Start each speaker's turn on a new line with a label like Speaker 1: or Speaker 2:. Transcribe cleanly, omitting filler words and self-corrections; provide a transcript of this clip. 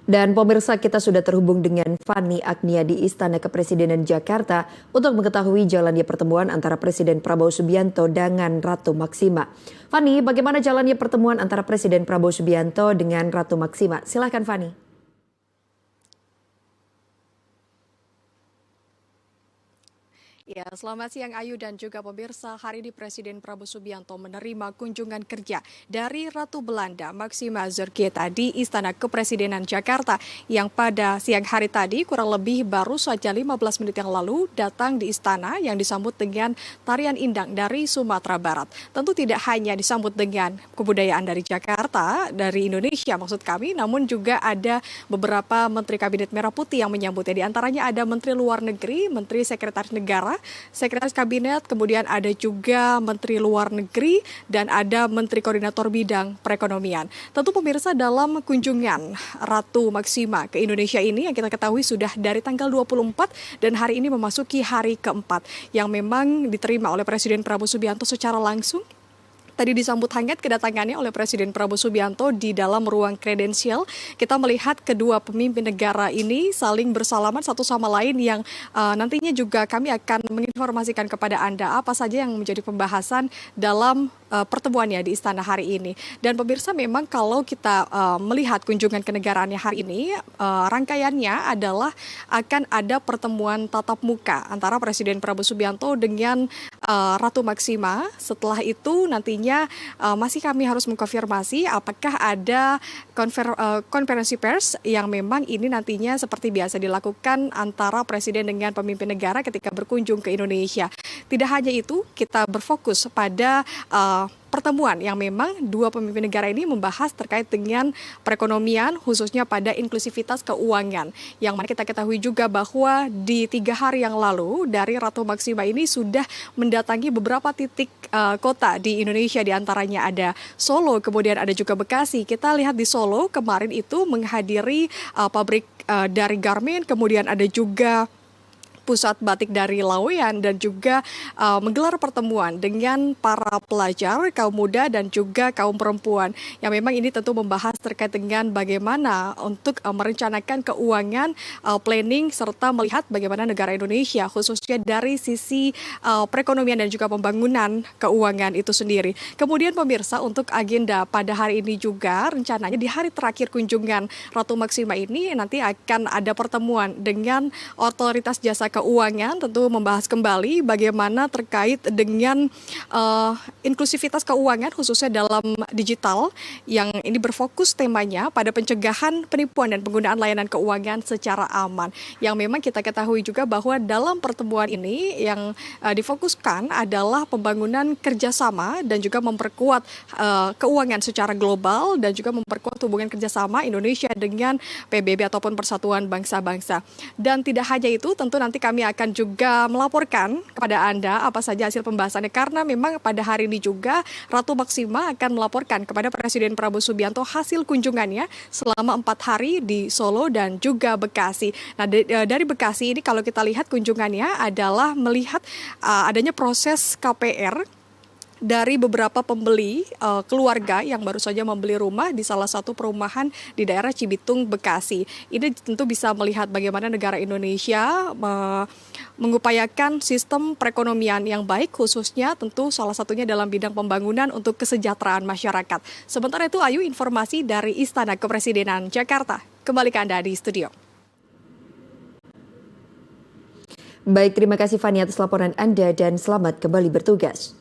Speaker 1: Dan pemirsa, kita sudah terhubung dengan Fani Agnia di Istana Kepresidenan Jakarta untuk mengetahui jalannya pertemuan antara Presiden Prabowo Subianto dengan Ratu Maksima. Fani, bagaimana jalannya pertemuan antara Presiden Prabowo Subianto dengan Ratu Maksima? Silakan Fani.
Speaker 2: Ya, selamat siang Ayu dan juga pemirsa. Hari ini Presiden Prabowo Subianto menerima kunjungan kerja dari Ratu Belanda Maxima Zurkieta di Istana Kepresidenan Jakarta yang pada siang hari tadi kurang lebih baru saja 15 menit yang lalu datang di istana yang disambut dengan tarian indang dari Sumatera Barat. Tentu tidak hanya disambut dengan kebudayaan dari Jakarta, dari Indonesia maksud kami, namun juga ada beberapa Menteri Kabinet Merah Putih yang menyambutnya. Di antaranya ada Menteri Luar Negeri, Menteri Sekretaris Negara, Sekretaris Kabinet, kemudian ada juga Menteri Luar Negeri, dan ada Menteri Koordinator Bidang Perekonomian. Tentu pemirsa, dalam kunjungan Ratu Maksima ke Indonesia ini yang kita ketahui sudah dari tanggal 24 dan hari ini memasuki hari keempat yang memang diterima oleh Presiden Prabowo Subianto secara langsung. Tadi disambut hangat kedatangannya oleh Presiden Prabowo Subianto di dalam ruang kredensial. Kita melihat kedua pemimpin negara ini saling bersalaman satu sama lain yang nantinya juga kami akan menginformasikan kepada Anda apa saja yang menjadi pembahasan dalam pertemuannya di istana hari ini. Dan pemirsa, memang kalau kita melihat kunjungan kenegaraannya hari ini, rangkaiannya adalah akan ada pertemuan tatap muka antara Presiden Prabowo Subianto dengan Ratu Maksima. Setelah itu nantinya masih kami harus mengkonfirmasi apakah ada konferensi pers yang memang ini nantinya seperti biasa dilakukan antara Presiden dengan pemimpin negara ketika berkunjung ke Indonesia. Tidak hanya itu, kita berfokus pada pertemuan yang memang dua pemimpin negara ini membahas terkait dengan perekonomian, khususnya pada inklusivitas keuangan. Yang mana kita ketahui juga bahwa di 3 hari yang lalu dari Ratu Maksima ini sudah mendatangi beberapa titik kota di Indonesia, diantaranya ada Solo, kemudian ada juga Bekasi. Kita lihat di Solo kemarin itu menghadiri pabrik dari Garmen, kemudian ada juga pusat batik dari Laweyan, dan juga menggelar pertemuan dengan para pelajar, kaum muda dan juga kaum perempuan. Yang memang ini tentu membahas terkait dengan bagaimana untuk merencanakan keuangan, planning, serta melihat bagaimana negara Indonesia khususnya dari sisi perekonomian dan juga pembangunan keuangan itu sendiri. Kemudian pemirsa, untuk agenda pada hari ini juga rencananya di hari terakhir kunjungan Ratu Maksima ini nanti akan ada pertemuan dengan otoritas jasa keuangan, tentu membahas kembali bagaimana terkait dengan inklusivitas keuangan khususnya dalam digital, yang ini berfokus temanya pada pencegahan penipuan dan penggunaan layanan keuangan secara aman. Yang memang kita ketahui juga bahwa dalam pertemuan ini yang difokuskan adalah pembangunan kerjasama dan juga memperkuat keuangan secara global dan juga memperkuat hubungan kerjasama Indonesia dengan PBB ataupun Persatuan Bangsa-Bangsa. Dan tidak hanya itu, tentu nanti kami akan juga melaporkan kepada Anda apa saja hasil pembahasannya, karena memang pada hari ini juga Ratu Maksima akan melaporkan kepada Presiden Prabowo Subianto hasil kunjungannya selama 4 hari di Solo dan juga Bekasi. Nah, dari Bekasi ini kalau kita lihat kunjungannya adalah melihat adanya proses KPR dari beberapa pembeli keluarga yang baru saja membeli rumah di salah satu perumahan di daerah Cibitung, Bekasi. Ini tentu bisa melihat bagaimana negara Indonesia mengupayakan sistem perekonomian yang baik, khususnya tentu salah satunya dalam bidang pembangunan untuk kesejahteraan masyarakat. Sementara itu, Ayu, informasi dari Istana Kepresidenan Jakarta. Kembali ke Anda di studio.
Speaker 1: Baik, terima kasih Fani atas laporan Anda dan selamat kembali bertugas.